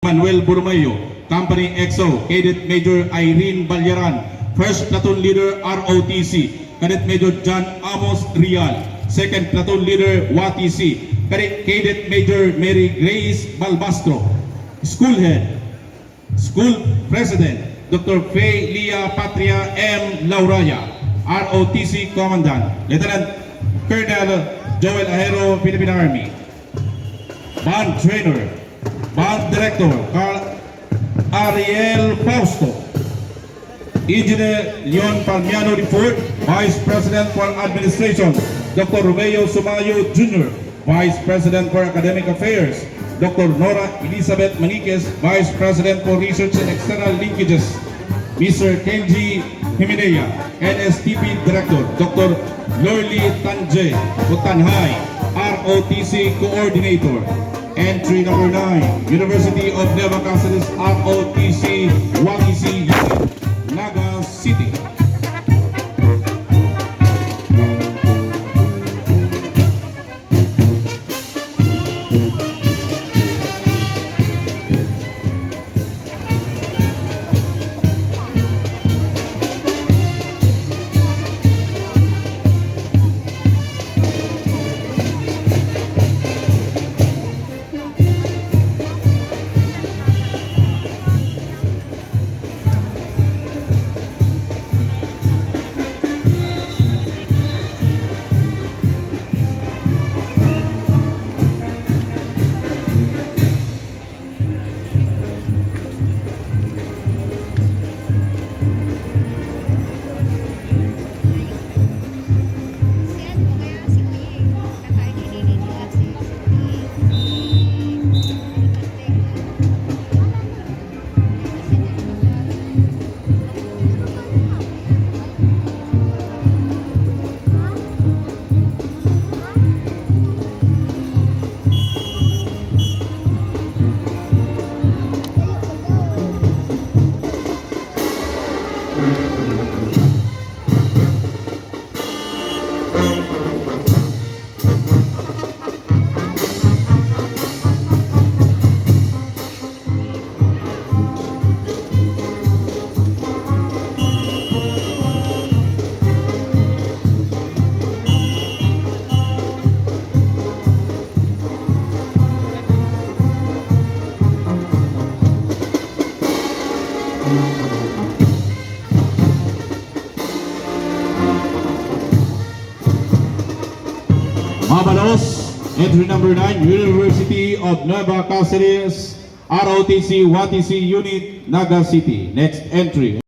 Manuel Burmayo. Company XO, Cadet Major Irene Balyaran. First Platoon Leader ROTC, Cadet Major John Amos Rial. Second Platoon Leader WATC, Cadet Major Mary Grace Balbastro. School Head, School President, Dr. Faye Lia Patria M. Lauraya. ROTC Commandant, Lieutenant Colonel Joel Ahero, Philippine Army. Band Trainer, Band Director, Carl Ariel Fausto. Engineer Leon Palmiano IV, Vice President for Administration. Dr. Romeo Sumayo Jr., Vice President for Academic Affairs. Dr. Nora Elizabeth Maniquez, Vice President for Research and External Linkages. Mr. Kenji Himinea, NSTP Director. Dr. Lorly Tanje Utanhay, ROTC Coordinator. Entry number 9, University of Nueva Cacerres ROTC WATC Naga City. Mabalos, entry number 9, University of Nueva Cacerres ROTC WATC Unit Naga City. Next entry.